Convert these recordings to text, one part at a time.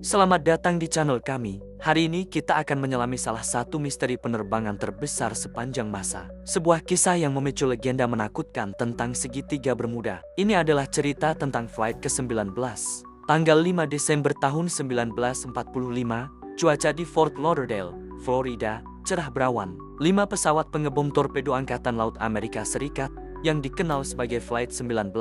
Selamat datang di channel kami. Hari ini kita akan menyelami salah satu misteri penerbangan terbesar sepanjang masa. Sebuah kisah yang memicu legenda menakutkan tentang segitiga Bermuda. Ini adalah cerita tentang flight ke-19. Tanggal 5 Desember tahun 1945, cuaca di Fort Lauderdale, Florida, cerah berawan. 5 pesawat pengebom torpedo Angkatan Laut Amerika Serikat, yang dikenal sebagai Flight 19,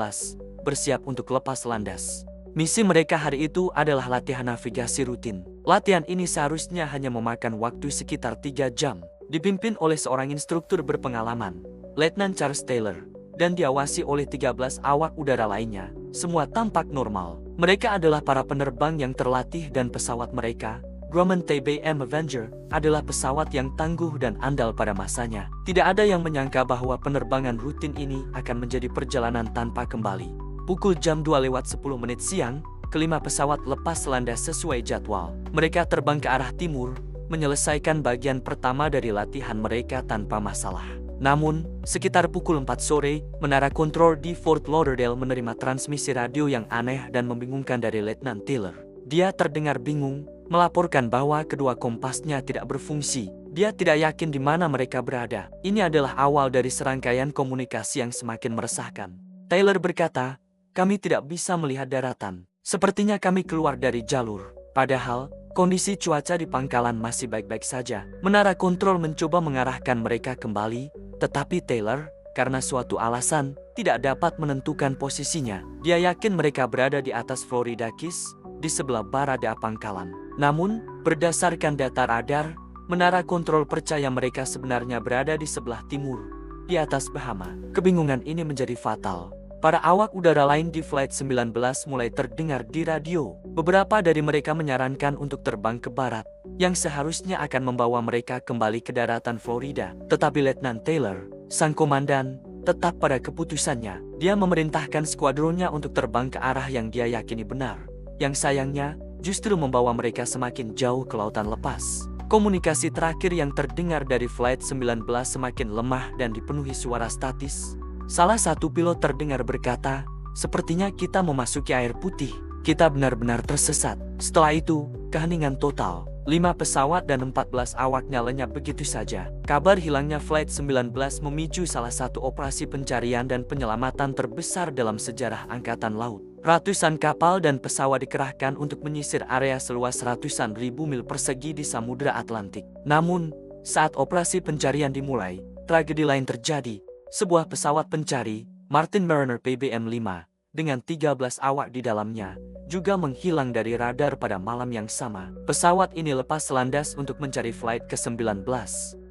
bersiap untuk lepas landas. Misi mereka hari itu adalah latihan navigasi rutin. Latihan ini seharusnya hanya memakan waktu sekitar 3 jam. Dipimpin oleh seorang instruktur berpengalaman, Letnan Charles Taylor, dan diawasi oleh 13 awak udara lainnya. Semua tampak normal. Mereka adalah para penerbang yang terlatih dan pesawat mereka, Grumman TBM Avenger, adalah pesawat yang tangguh dan andal pada masanya. Tidak ada yang menyangka bahwa penerbangan rutin ini akan menjadi perjalanan tanpa kembali. Pukul jam 2:10 siang, kelima pesawat lepas landas sesuai jadwal. Mereka terbang ke arah timur, menyelesaikan bagian pertama dari latihan mereka tanpa masalah. Namun, sekitar pukul 4 sore, menara kontrol di Fort Lauderdale menerima transmisi radio yang aneh dan membingungkan dari Letnan Taylor. Dia terdengar bingung, melaporkan bahwa kedua kompasnya tidak berfungsi. Dia tidak yakin di mana mereka berada. Ini adalah awal dari serangkaian komunikasi yang semakin meresahkan. Taylor berkata, "Kami tidak bisa melihat daratan. Sepertinya kami keluar dari jalur." Padahal, kondisi cuaca di pangkalan masih baik-baik saja. Menara kontrol mencoba mengarahkan mereka kembali, tetapi Taylor, karena suatu alasan, tidak dapat menentukan posisinya. Dia yakin mereka berada di atas Florida Keys, di sebelah barat pangkalan. Namun, berdasarkan data radar, menara kontrol percaya mereka sebenarnya berada di sebelah timur, di atas Bahama. Kebingungan ini menjadi fatal. Para awak udara lain di Flight 19 mulai terdengar di radio. Beberapa dari mereka menyarankan untuk terbang ke barat, yang seharusnya akan membawa mereka kembali ke daratan Florida. Tetapi Letnan Taylor, sang komandan, tetap pada keputusannya. Dia memerintahkan skuadronnya untuk terbang ke arah yang dia yakini benar. Yang sayangnya, justru membawa mereka semakin jauh ke lautan lepas. Komunikasi terakhir yang terdengar dari Flight 19 semakin lemah dan dipenuhi suara statis. Salah satu pilot terdengar berkata, "Sepertinya kita memasuki air putih. Kita benar-benar tersesat." Setelah itu, keheningan total. 5 pesawat dan 14 awaknya lenyap begitu saja. Kabar hilangnya Flight 19 memicu salah satu operasi pencarian dan penyelamatan terbesar dalam sejarah Angkatan Laut. Ratusan kapal dan pesawat dikerahkan untuk menyisir area seluas ratusan ribu mil persegi di Samudra Atlantik. Namun, saat operasi pencarian dimulai, tragedi lain terjadi. Sebuah pesawat pencari, Martin Mariner PBM-5, dengan 13 awak di dalamnya, juga menghilang dari radar pada malam yang sama. Pesawat ini lepas landas untuk mencari flight ke-19.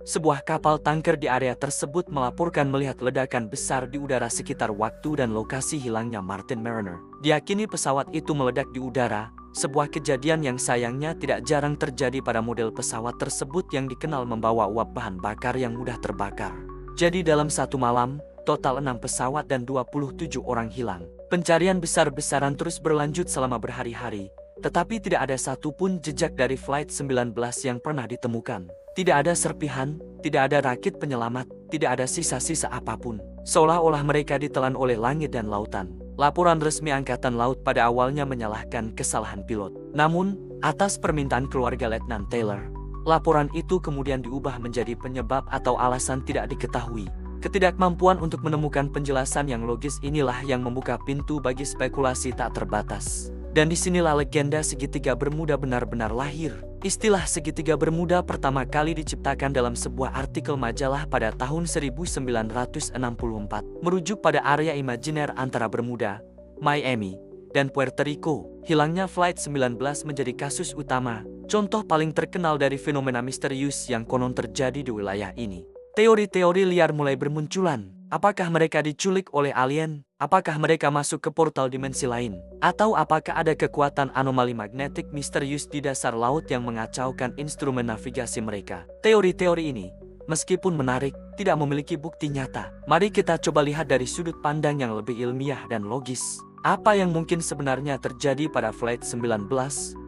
Sebuah kapal tanker di area tersebut melaporkan melihat ledakan besar di udara sekitar waktu dan lokasi hilangnya Martin Mariner. Diakini pesawat itu meledak di udara, sebuah kejadian yang sayangnya tidak jarang terjadi pada model pesawat tersebut yang dikenal membawa uap bahan bakar yang mudah terbakar. Jadi dalam satu malam, total 6 pesawat dan 27 orang hilang. Pencarian besar-besaran terus berlanjut selama berhari-hari, tetapi tidak ada satupun jejak dari Flight 19 yang pernah ditemukan. Tidak ada serpihan, tidak ada rakit penyelamat, tidak ada sisa-sisa apapun. Seolah-olah mereka ditelan oleh langit dan lautan. Laporan resmi Angkatan Laut pada awalnya menyalahkan kesalahan pilot. Namun, atas permintaan keluarga Letnan Taylor, laporan itu kemudian diubah menjadi penyebab atau alasan tidak diketahui. Ketidakmampuan untuk menemukan penjelasan yang logis inilah yang membuka pintu bagi spekulasi tak terbatas. Dan disinilah legenda segitiga Bermuda benar-benar lahir. Istilah segitiga Bermuda pertama kali diciptakan dalam sebuah artikel majalah pada tahun 1964, merujuk pada area imajiner antara Bermuda, Miami, dan Puerto Rico. Hilangnya Flight 19 menjadi kasus utama, contoh paling terkenal dari fenomena misterius yang konon terjadi di wilayah ini. Teori-teori liar mulai bermunculan. Apakah mereka diculik oleh alien? Apakah mereka masuk ke portal dimensi lain? Atau apakah ada kekuatan anomali magnetik misterius di dasar laut yang mengacaukan instrumen navigasi mereka? Teori-teori ini, meskipun menarik, tidak memiliki bukti nyata. Mari kita coba lihat dari sudut pandang yang lebih ilmiah dan logis. Apa yang mungkin sebenarnya terjadi pada Flight 19?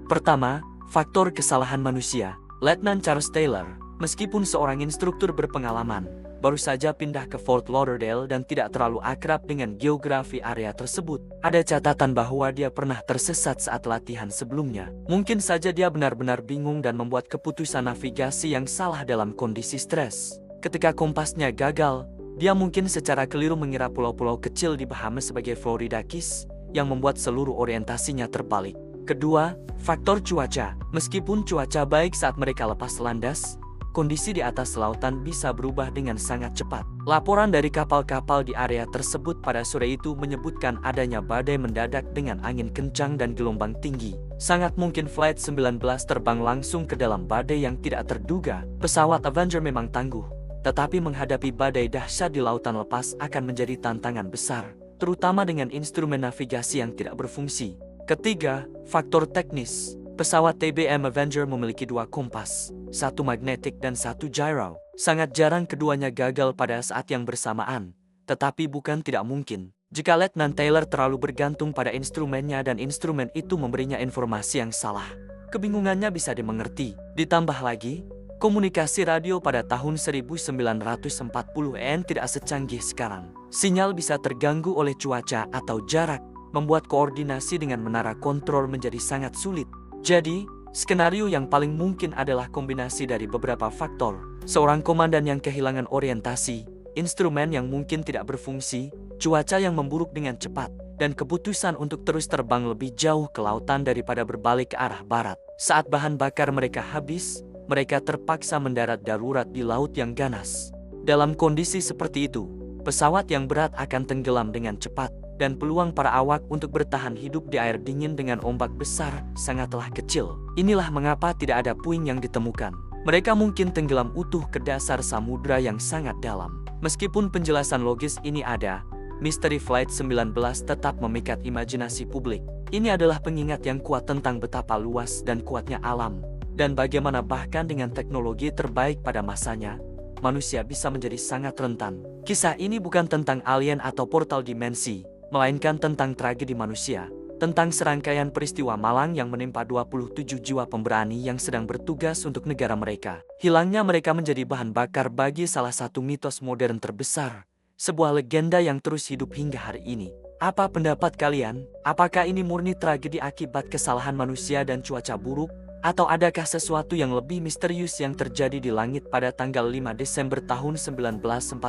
Pertama, faktor kesalahan manusia. Letnan Charles Taylor, meskipun seorang instruktur berpengalaman, baru saja pindah ke Fort Lauderdale dan tidak terlalu akrab dengan geografi area tersebut. Ada catatan bahwa dia pernah tersesat saat latihan sebelumnya. Mungkin saja dia benar-benar bingung dan membuat keputusan navigasi yang salah dalam kondisi stres. Ketika kompasnya gagal, dia mungkin secara keliru mengira pulau-pulau kecil di Bahamas sebagai Florida Keys, yang membuat seluruh orientasinya terbalik. Kedua, faktor cuaca. Meskipun cuaca baik saat mereka lepas landas, kondisi di atas lautan bisa berubah dengan sangat cepat. Laporan dari kapal-kapal di area tersebut pada sore itu menyebutkan adanya badai mendadak dengan angin kencang dan gelombang tinggi. Sangat mungkin Flight 19 terbang langsung ke dalam badai yang tidak terduga. Pesawat Avenger memang tangguh, tetapi menghadapi badai dahsyat di lautan lepas akan menjadi tantangan besar, terutama dengan instrumen navigasi yang tidak berfungsi. Ketiga, faktor teknis. Pesawat TBM Avenger memiliki dua kompas, satu magnetik dan satu gyro. Sangat jarang keduanya gagal pada saat yang bersamaan, tetapi bukan tidak mungkin jika Letnan Taylor terlalu bergantung pada instrumennya dan instrumen itu memberinya informasi yang salah. Kebingungannya bisa dimengerti. Ditambah lagi, komunikasi radio pada tahun 1940-an tidak secanggih sekarang. Sinyal bisa terganggu oleh cuaca atau jarak, membuat koordinasi dengan menara kontrol menjadi sangat sulit. Jadi, skenario yang paling mungkin adalah kombinasi dari beberapa faktor. Seorang komandan yang kehilangan orientasi, instrumen yang mungkin tidak berfungsi, cuaca yang memburuk dengan cepat, dan keputusan untuk terus terbang lebih jauh ke lautan daripada berbalik ke arah barat. Saat bahan bakar mereka habis, mereka terpaksa mendarat darurat di laut yang ganas. Dalam kondisi seperti itu, pesawat yang berat akan tenggelam dengan cepat, dan peluang para awak untuk bertahan hidup di air dingin dengan ombak besar sangatlah kecil. Inilah mengapa tidak ada puing yang ditemukan. Mereka mungkin tenggelam utuh ke dasar samudra yang sangat dalam. Meskipun penjelasan logis ini ada, misteri Flight 19 tetap memikat imajinasi publik. Ini adalah pengingat yang kuat tentang betapa luas dan kuatnya alam, dan bagaimana bahkan dengan teknologi terbaik pada masanya, manusia bisa menjadi sangat rentan. Kisah ini bukan tentang alien atau portal dimensi, melainkan tentang tragedi manusia, tentang serangkaian peristiwa malang yang menimpa 27 jiwa pemberani yang sedang bertugas untuk negara mereka. Hilangnya mereka menjadi bahan bakar bagi salah satu mitos modern terbesar, sebuah legenda yang terus hidup hingga hari ini. Apa pendapat kalian? Apakah ini murni tragedi akibat kesalahan manusia dan cuaca buruk? Atau adakah sesuatu yang lebih misterius yang terjadi di langit pada tanggal 5 Desember tahun 1945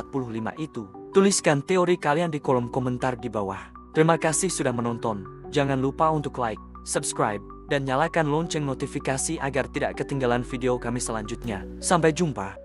itu? Tuliskan teori kalian di kolom komentar di bawah. Terima kasih sudah menonton. Jangan lupa untuk like, subscribe, dan nyalakan lonceng notifikasi agar tidak ketinggalan video kami selanjutnya. Sampai jumpa.